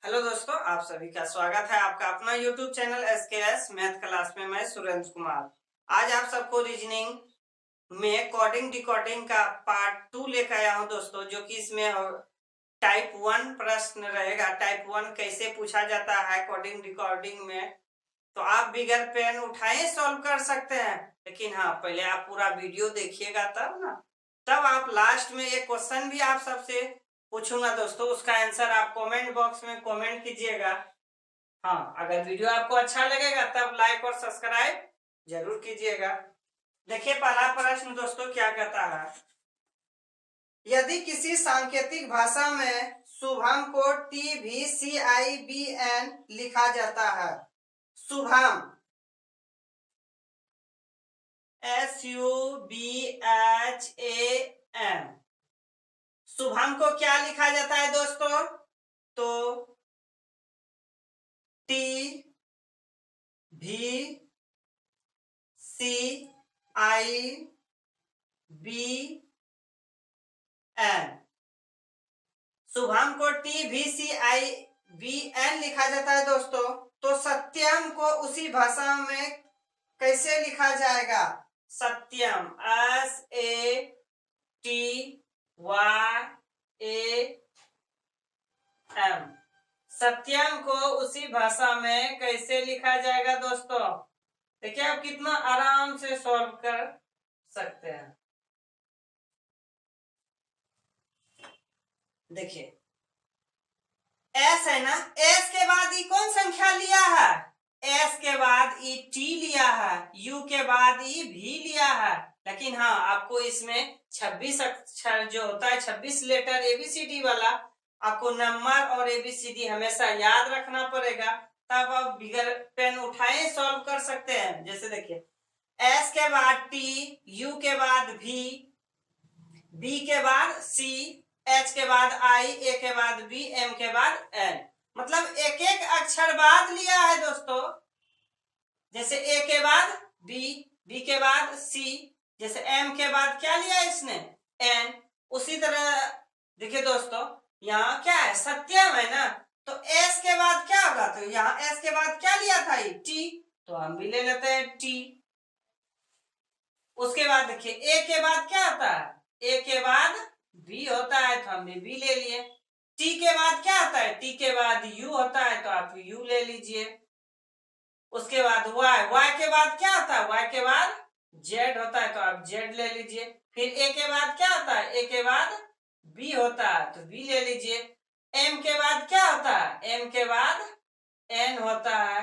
Hello दोस्तों, आप सभी का स्वागत है आपका अपना YouTube channel SKS math class में। मैं सुरेंद्र कुमार आज आप सबको रीजनिंग में कोडिंग डिकोडिंग का पार्ट 2 लेकर आया हूं दोस्तों, जो कि इसमें टाइप 1 प्रश्न रहेगा। टाइप 1 कैसे पूछा जाता है कोडिंग डिकोडिंग में, तो आप बिगर पेन उठाए सॉल्व कर सकते हैं। लेकिन हाँ, पहले आप पूरा वीडियो देखिएगा तब आप लास्ट में एक क्वेश्चन भी आप सबसे पूछूंगा दोस्तों, उसका आंसर आप कमेंट बॉक्स में कमेंट कीजिएगा। हाँ, अगर वीडियो आपको अच्छा लगेगा तब लाइक और सब्सक्राइब जरूर कीजिएगा। देखिए पहला प्रश्न दोस्तों क्या कहता है, यदि किसी सांकेतिक भाषा में शुभम को TVCIBN लिखा जाता है। शुभम SUBHAM, शुभम को क्या लिखा जाता है दोस्तों? तो TVCIBN, शुभम को TVCIBN लिखा जाता है दोस्तों। तो सत्यम को उसी भाषा में कैसे लिखा जाएगा? सत्यम SATYAM, सत्यम को उसी भाषा में कैसे लिखा जाएगा दोस्तों? देखिए आप कितना आराम से सॉल्व कर सकते हैं। देखिए एस है ना, एस के बाद ई कौन संख्या लिया है? एस के बाद ई टी लिया है, यू के बाद ई भी लिया है। लेकिन हाँ, आपको इसमें 26 अक्षर जो होता है, 26 लेटर ABCD वाला, आपको नंबर और ABCD हमेशा याद रखना पड़ेगा। तब आप बिगर पेन उठाए सॉल्व कर सकते हैं। जैसे देखिए एस के बाद टी, यू के बाद भी, बी के बाद सी, एच के बाद आई, ए के बाद बी, एम के बाद एन। मतलब एक एक अक्षर बाद लिया है दोस्तों। जैसे ए के बाद बी, बी के बाद सी, जैसे एम के बाद क्या लिया इसने? एन। उसी तरह देखिए दोस्तों, यहाँ क्या है? सत्यम है ना, तो एस के बाद क्या होगा? तो यहाँ एस के बाद क्या लिया था? टी, तो हम भी ले लेते हैं टी। उसके बाद देखिए ए के बाद क्या आता है? ए के बाद बी होता है, तो हमने बी ले लिए। टी के बाद क्या आता है? टी के बाद यू होता है, तो आप यू ले लीजिए। उसके बाद वाई, वाई के बाद क्या आता है? वाई के बाद जेड होता है, तो आप जेड ले लीजिए। फिर ए के बाद क्या आता है? ए के बाद बी होता है, तो बी ले लीजिए। एम के बाद क्या होता है? एम के बाद एन होता है।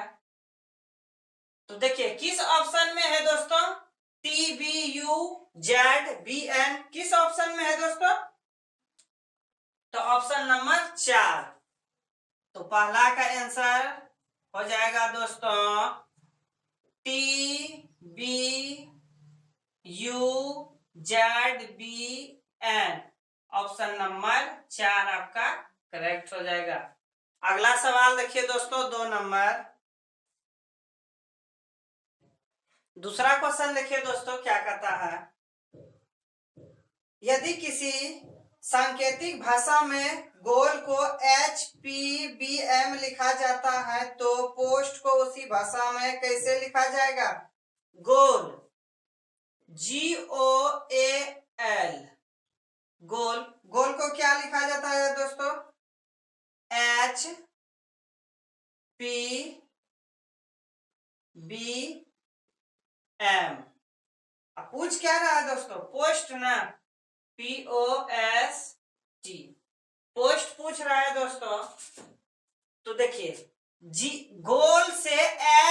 तो देखिए किस ऑप्शन में है दोस्तों? TVUZBN किस ऑप्शन में है दोस्तों? तो ऑप्शन नंबर 4। तो पहला का आंसर हो जाएगा दोस्तों TVUZBN, ऑप्शन नंबर 4 आपका करेक्ट हो जाएगा। अगला सवाल देखिए दोस्तों, 2 नंबर। दूसरा क्वेश्चन देखिए दोस्तों क्या कहता है, यदि किसी सांकेतिक भाषा में गोल को HPBM लिखा जाता है तो पोस्ट को उसी भाषा में कैसे लिखा जाएगा? गोल GOAL, गोल, गोल को क्या लिखा जाता है दोस्तों? HPBM। पूछ क्या रहा है दोस्तों? पोस्ट ना, POST, पोस्ट पूछ रहा है दोस्तों। तो देखिए जी, गोल से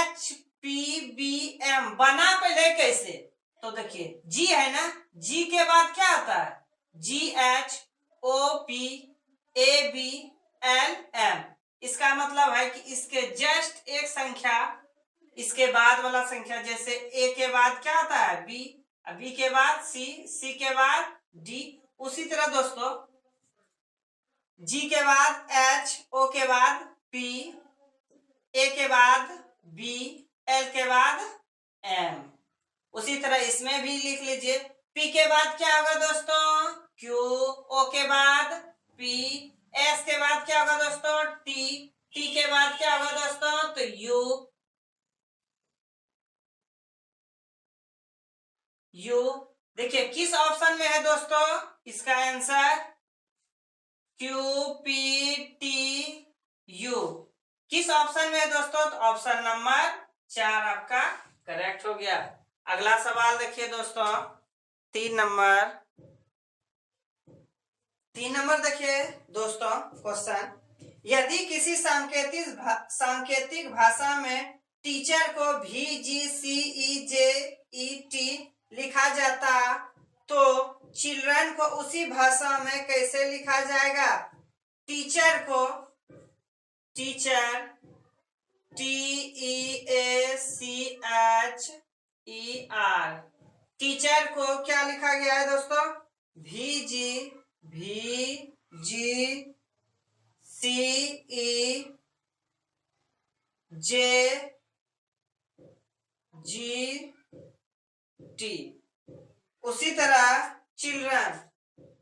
HPBM बना पहले कैसे? तो देखिए जी है ना, जी के बाद क्या आता है? GHOPABLM। इसका मतलब है कि इसके जस्ट एक संख्या इसके बाद वाला संख्या, जैसे ए के बाद क्या आता है? बी, बी के बाद सी, सी के बाद डी। उसी तरह दोस्तों जी के बाद एच, ओ के बाद पी, ए के बाद बी, एल के बाद एम। उसी तरह इसमें भी लिख लीजिए, पी के बाद क्या होगा दोस्तों? क्यू, ओ के बाद पी, एस के बाद क्या होगा दोस्तों? टी, टी के बाद क्या होगा दोस्तों, तो यू। देखिए किस ऑप्शन में है दोस्तों इसका answer, Q P T U. किस ऑप्शन में है दोस्तों, तो ऑप्शन नंबर 4 आपका करेक्ट हो गया। अगला सवाल देखिए दोस्तों, 3 नंबर देखिए दोस्तों क्वेश्चन, यदि किसी सांकेतिक भाषा में टीचर को VGCEJET लिखा जाता तो चिल्ड्रन को उसी भाषा में कैसे लिखा जाएगा। टीचर को, टीचर TEACHER, टीचर को क्या लिखा गया है दोस्तों, VGCEJET। उसी तरह चिल्ड्रन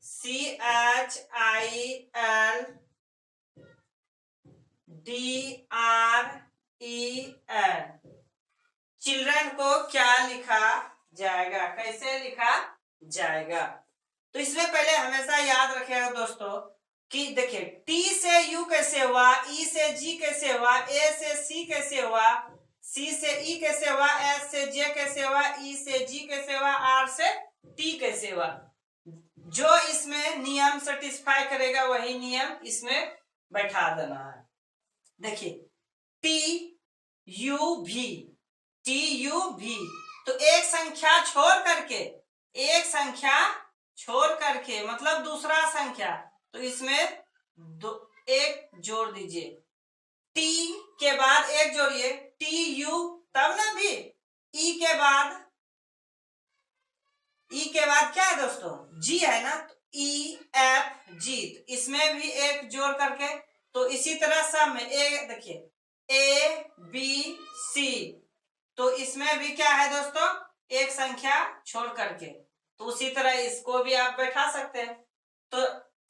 CHILDREN, चिल्ड्रन को क्या लिखा जाएगा, कैसे लिखा जाएगा। तो इसमें पहले हमेशा याद रखिएगा दोस्तों कि देखिए टी से यू कैसे हुआ, ई से जी कैसे हुआ, ए से सी कैसे हुआ, सी से ई कैसे हुआ, एस से जे कैसे हुआ, ई से जी कैसे हुआ, आर से टी कैसे हुआ। जो इसमें नियम सेटिस्फाई करेगा वही नियम इसमें बैठा देना है। देखिए टी यू भी, टी यू भी, तो एक संख्या छोड़ करके मतलब दूसरा संख्या, तो इसमें एक जोड़ दीजिए, टी के बाद एक जोड़िए, टी यू, तब ना भी ई के बाद क्या है दोस्तों, जी है ना, तो ई एफ जी, इसमें भी एक जोड़ करके, तो इसी तरह सब में ए देखिए ए बी सी, तो इसमें भी क्या है दोस्तों, एक संख्या छोड़ करके, तो उसी तरह इसको भी आप बैठा सकते हैं। तो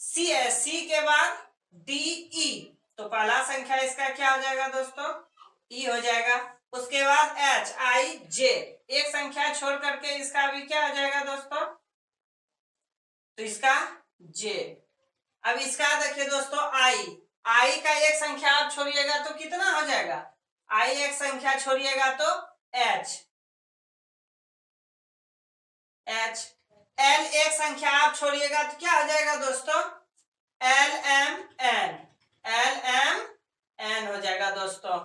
सी है, सी के बाद डी ई, तो पहला संख्या इसका क्या हो जाएगा दोस्तों, ई हो जाएगा। उसके बाद एच आई जे, एक संख्या छोड़ करके इसका भी क्या हो जाएगा दोस्तों, तो इसका जे। अब इसका देखिए दोस्तों आई का एक संख्या आप छोड़िएगा तो कितना हो जाएगा, आई एक संख्या छोड़िएगा तो एच एल एक संख्या आप छोड़िएगा तो क्या हो जाएगा दोस्तों, एल एम एन हो जाएगा दोस्तों।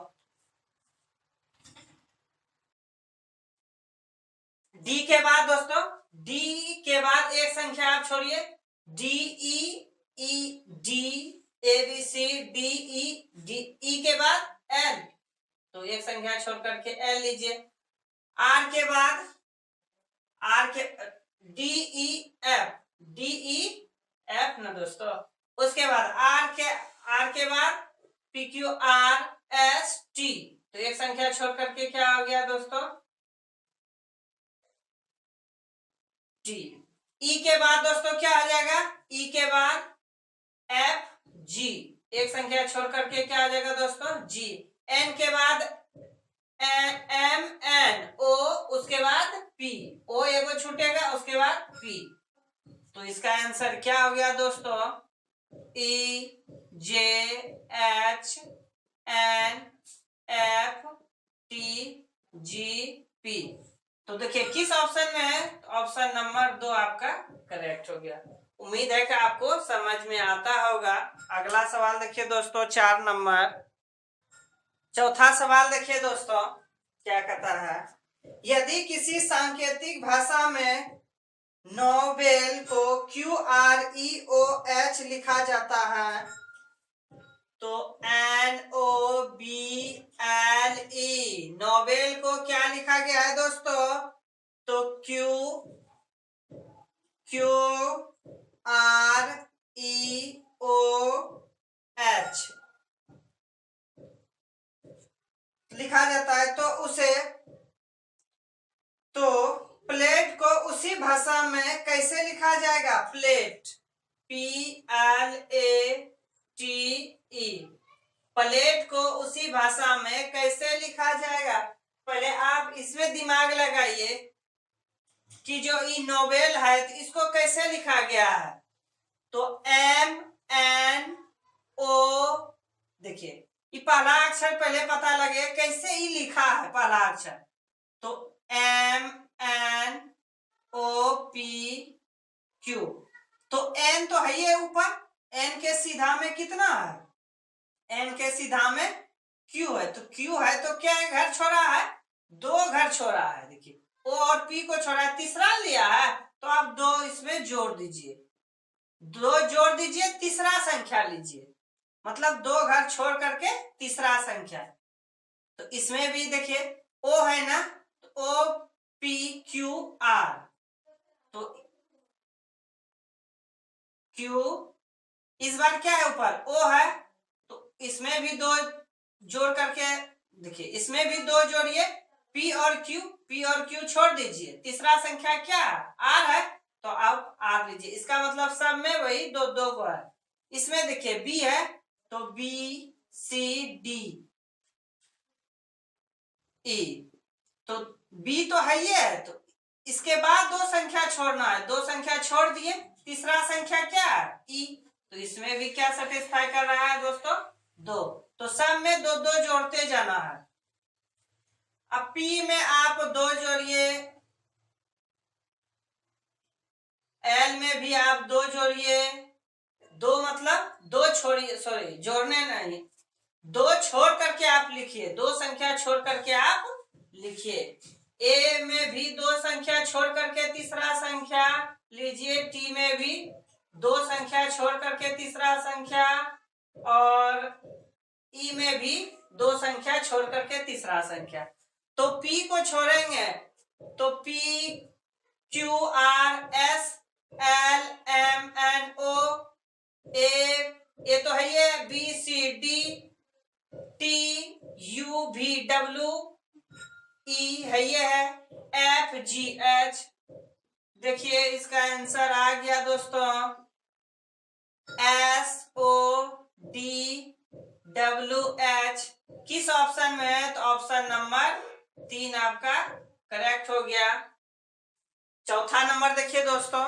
डी के बाद दोस्तों, डी के बाद एक संख्या आप छोड़िए, D E D A B C D E के बाद एल, तो एक संख्या छोड़ करके एल लीजिए। आर के बाद डी ई एफ ना दोस्तों, उसके बाद आर के बाद P Q R S T, तो एक संख्या छोड़ करके क्या हो गया दोस्तों, टी। ई के बाद दोस्तों क्या हो जाएगा, ई के बाद एफ जी, एक संख्या छोड़ करके क्या हो जाएगा दोस्तों, जी। एन के बाद एम एन ओ, उसके बाद पी, ओ एगो छूटेगा, उसके बाद पी, तो इसका आंसर क्या हो गया दोस्तों, E J H N F T G P. तो देखिए किस ऑप्शन में है, ऑप्शन नंबर 2 आपका करेक्ट हो गया। उम्मीद है कि आपको समझ में आता होगा। अगला सवाल देखिए दोस्तों, 4 नंबर, चौथा सवाल देखिए दोस्तों क्या कहता है, यदि किसी सांकेतिक भाषा में नोबेल को QREOH लिखा जाता है तो NOBLE, नोबेल को क्या लिखा गया है दोस्तों, तो QREOH लिखा जाता है, तो उसे, तो प्लेट को उसी भाषा में कैसे लिखा जाएगा, प्लेट PLATE, प्लेट को उसी भाषा में कैसे लिखा जाएगा। पहले आप इसमें दिमाग लगाइए कि जो ये नोवेल है तो इसको कैसे लिखा गया है। तो MNO, देखिए ये पहला अक्षर पहले पता लगे कैसे ही लिखा है पहला अक्षर। तो MNOPQ, तो N तो है ये ऊपर, N के सीधा में कितना है, N के सीधा में Q है, तो Q है तो क्या घर छोड़ा है, 2 घर छोड़ा है। देखिए O और P को छोड़ा है, तीसरा लिया है तो आप 2 इसमें जोड़ दीजिए, 2 जोड़ दीजिए, तीसरा संख्या लीजिए, मतलब 2 घर छोड़ करके तीसरा संख्या। तो इसमें भी देखिए O है ना, तो OPQR, तो Q इस बार क्या है ऊपर O है, तो इसमें भी 2 जोड़ करके देखिए, इसमें भी 2 जोड़िए, P और Q छोड़ दीजिए, तीसरा संख्या क्या है R है, तो आप R लीजिए। इसका मतलब सब में वही 2 को है। इसमें देखिए B है तो BCDE, तो B तो है ये है, तो इसके बाद 2 संख्या छोड़ना है, 2 संख्या छोड़ दिए, तीसरा संख्या क्या है E, तो इसमें भी क्या सेटिस्फाई कर रहा है दोस्तों 2, तो सब में 2 जोड़ते जाना है। अब P में आप 2 जोड़िए, L में भी आप 2 जोड़िए, 2 मतलब 2 छोड़िए, सॉरी जोड़ने नहीं, 2 छोड़ करके आप लिखिए, 2 संख्या छोड़ करके आप लिखिए। A में भी 2 संख्या छोड़ करके तीसरा संख्या लीजिए, T में भी 2 संख्या छोड़ करके तीसरा संख्या, और E में भी 2 संख्या छोड़ करके तीसरा संख्या। तो P को छोड़ेंगे तो P Q R S L M N O, ए तो है ये B C D T U V W, E है ये है F G H। देखिए इसका आंसर आ गया दोस्तों S O D W H। किस ऑप्शन में है, तो ऑप्शन नंबर 3 आपका करेक्ट हो गया। चौथा नंबर देखिए दोस्तों,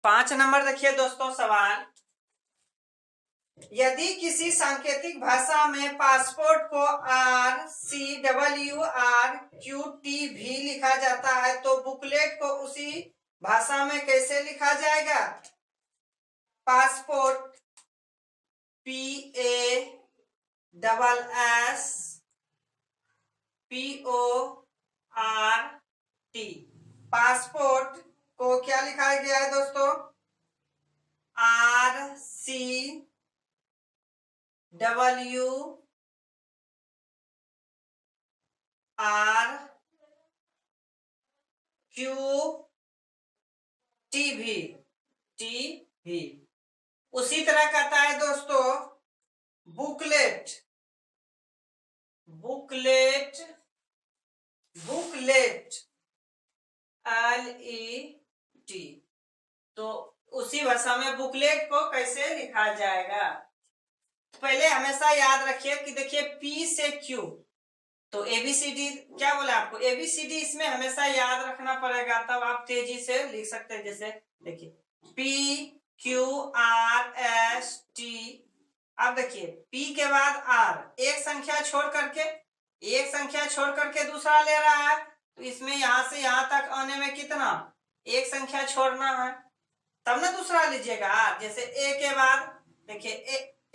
5 नंबर देखिए दोस्तों सवाल, यदि किसी सांकेतिक भाषा में पासपोर्ट को RCWRQTV लिखा जाता है तो बुकलेट को उसी भाषा में कैसे लिखा जाएगा। पासपोर्ट PASSPORT, पासपोर्ट को क्या लिखा गया है दोस्तों, RCWRQTV। उसी तरह कहता है दोस्तों बुकलेट, बुकलेट LET, तो उसी भाषा में बुकलेट को कैसे लिखा जाएगा। तो पहले हमेशा याद रखिए कि देखिए P से Q, तो ABCD क्या बोला आपको, ABCD इसमें हमेशा याद रखना पड़ेगा, तब आप तेजी से लिख सकते हैं। जैसे देखिए PQRST, अब देखिए P के बाद R, एक संख्या छोड़ करके दूसरा ले रहा है, तो इसमें यहां से यहां तक आने में कितना, एक संख्या छोड़ना है, तब ना दूसरा लीजिएगा R। जैसे A के बाद देखिए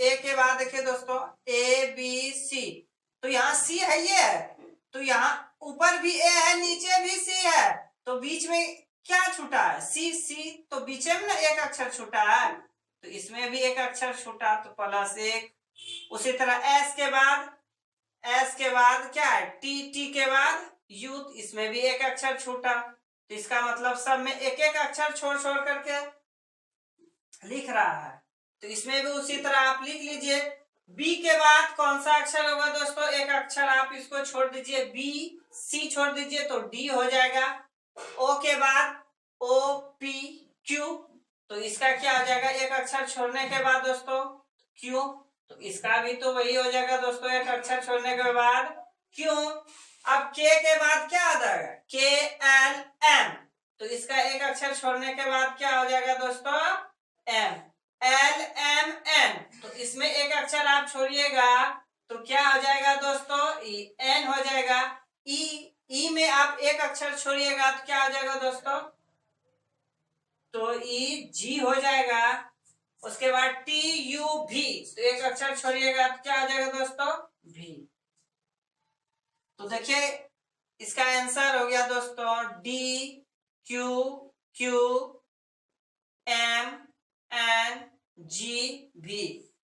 A के बाद देखिए दोस्तों ABC, तो यहाँ C है ये है, तो यहाँ ऊपर भी A है नीचे भी C है, तो बीच में क्या छूटा है C, तो बीच में ना एक अक्षर छूटा है, तो इसमें भी एक अक्षर छूटा, तो +1। उसी तरह S के बाद क्या है T के बाद U, इसमें भी एक अक्षर छूटा, तो इसका मतलब सब में एक एक अक्षर छोड़ करके लिख रहा है, तो इसमें भी उसी तरह आप लिख लीजिए। B के बाद कौन सा अक्षर होगा दोस्तों, एक अक्षर आप इसको छोड़ दीजिए, B, C छोड़ दीजिए तो D हो जाएगा। O के बाद OPQ, तो इसका क्या हो जाएगा, एक अक्षर छोड़ने के बाद दोस्तों Q, तो इसका भी तो वही हो जाएगा दोस्तों, एक अक्षर छोड़ने के बाद। क्यों? अब के बाद क्या आ जाएगा? KLM। तो इसका एक अक्षर छोड़ने के बाद क्या हो जाएगा दोस्तों? M। LMN। तो इसमें एक अक्षर आप छोड़िएगा तो क्या हो जाएगा दोस्तों? N हो जाएगा। ई में आप एक अक्षर छोड़िएगा तो क्या हो जाएगा दोस्तों? तो G हो जाएगा। उसके बाद TUV, तो एक अक्षर छोड़िएगा तो क्या हो जाएगा दोस्तों? V। तो देखिए इसका आंसर हो गया दोस्तों DQQMNGV।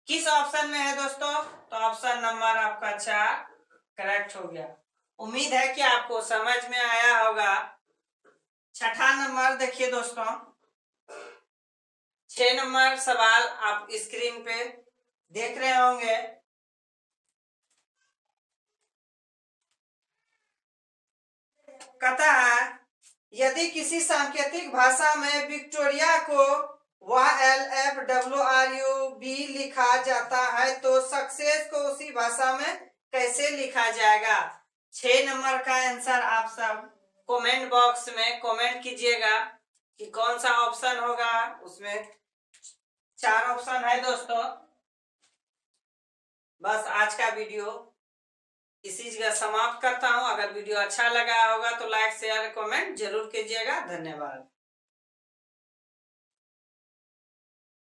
किस ऑप्शन में है दोस्तों? तो ऑप्शन नंबर आपका 4 करेक्ट हो गया। उम्मीद है कि आपको समझ में आया होगा। छठा नंबर देखिए दोस्तों, 6 नंबर सवाल आप स्क्रीन पे देख रहे होंगे। कहता है यदि किसी सांकेतिक भाषा में विक्टोरिया को YLFWRUB लिखा जाता है तो सक्सेस को उसी भाषा में कैसे लिखा जाएगा? 6 नंबर का आंसर आप सब कमेंट बॉक्स में कमेंट कीजिएगा कि कौन सा ऑप्शन होगा। उसमें 4 ऑप्शन है दोस्तों। बस आज का वीडियो इसी जगह समाप्त करता हूं। अगर वीडियो अच्छा लगा होगा तो लाइक शेयर कमेंट जरूर कीजिएगा। धन्यवाद।